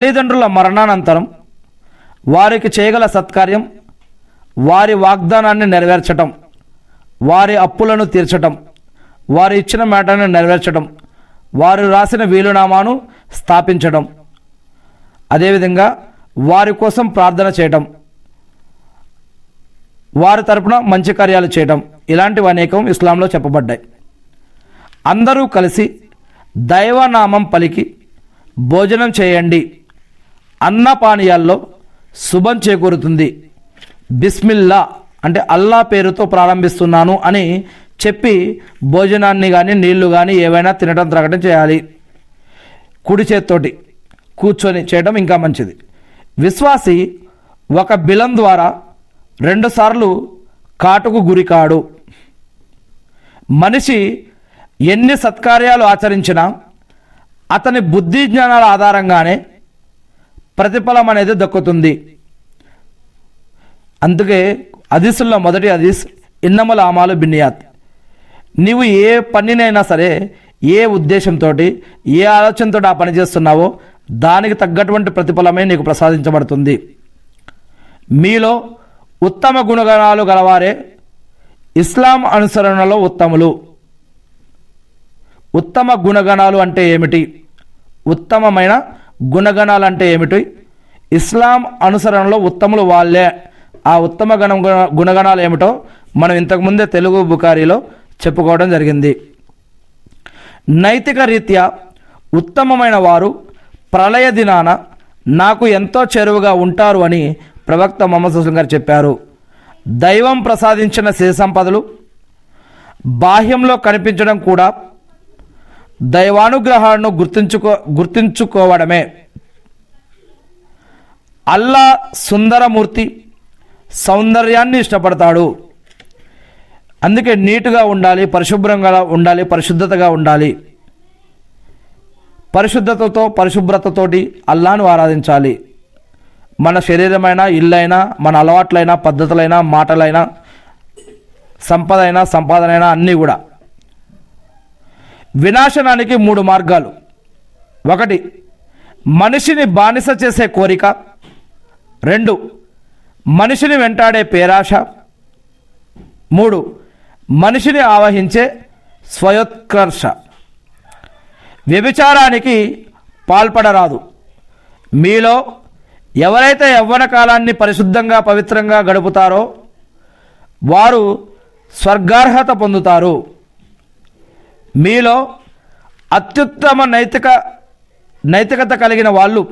తల్లిదండ్రుల మరణానంతరం వారికి చేయగల సత్కార్యం వారి వాగ్దానాన్ని నెరవేర్చటం, వారి అప్పులను తీర్చటం, వారు ఇచ్చిన మాటను నెరవేర్చడం, వారు రాసిన వీలునామాను స్థాపించడం, అదేవిధంగా వారి కోసం ప్రార్థన చేయటం, వారి తరపున మంచి కార్యాలు చేయటం, ఇలాంటివి అనేకం ఇస్లాంలో చెప్పబడ్డాయి. అందరూ కలిసి దైవనామం పలికి భోజనం చేయండి, అన్నపానీయాల్లో శుభం చేకూరుతుంది, బిస్మిల్లా అంటే అల్లా పేరుతో ప్రారంభిస్తున్నాను అని చెప్పి భోజనాన్ని కానీ నీళ్లు కానీ ఏవైనా తినడం త్రాగడం చేయాలి. కుడి చేత్తోటి కూర్చొని చేయడం ఇంకా మంచిది. విశ్వాసి ఒక బిలం ద్వారా 2 సార్లు కాటుకు గురికాడు. మనిషి ఎన్ని సత్కార్యాలు ఆచరించినా అతని బుద్ధి జ్ఞానాల ఆధారంగానే ప్రతిఫలం అనేది దక్కుతుంది. అందుకే హదీసుల్లో మొదటి హదీస్ ఇన్నమల్ అమాలు బిన్నియాత్. నీవు ఏ పనినైనా సరే ఏ ఉద్దేశంతో ఏ ఆలోచనతో ఆ పని చేస్తున్నావో దానికి తగ్గటువంటి ప్రతిఫలమే నీకు ప్రసాదించబడుతుంది. మీలో ఉత్తమ గుణగణాలు గలవారే ఇస్లాం అనుసరణలో ఉత్తములు. ఉత్తమ గుణగణాలు అంటే ఏమిటి, ఉత్తమమైన గుణగణాలు అంటే ఏమిటి, ఇస్లాం అనుసరణలో ఉత్తములు వాళ్ళే. ఆ ఉత్తమ గుణగణాలు ఏమిటో మనం ఇంతకుముందే తెలుగు బుకారీలో చెప్పుకోవడం జరిగింది. నైతిక రీత్యా ఉత్తమమైన వారు ప్రళయ దినాన నాకు ఎంతో చేరువగా ఉంటారు అని ప్రవక్త ముహమ్మద్ సల్లల్లాహు అలైహి వసల్లం గారు చెప్పారు. దైవం ప్రసాదించిన సిరి సంపదలు బాహ్యంలో కనిపించడం కూడా దైవానుగ్రహాలను గుర్తించుకోవడమే. అల్లా సుందరమూర్తి, సౌందర్యాన్ని ఇష్టపడతాడు. అందుకే నీటుగా ఉండాలి, పరిశుభ్రంగా ఉండాలి, పరిశుద్ధతగా ఉండాలి. పరిశుద్ధతతో పరిశుభ్రతతోటి అల్లాను ఆరాధించాలి. మన శరీరమైనా, ఇల్లైనా, మన అలవాట్లైనా, పద్ధతులైనా, మాటలైనా, సంపాదనైనా అన్నీ కూడా. వినాశనానికి 3 మార్గాలు. 1 మనిషిని బానిస చేసే కోరిక, 2 మనిషిని వెంటాడే పేరాశ, 3 మనిషిని ఆవహించే స్వయోత్కర్ష. వ్యభిచారానికి పాల్పడరాదు. మీలో ఎవరైతే యవ్వన కాలాన్ని పరిశుద్ధంగా పవిత్రంగా గడుపుతారో వారు స్వర్గార్హత పొందుతారు. మీలో అత్యుత్తమ నైతికత కలిగిన వాళ్ళు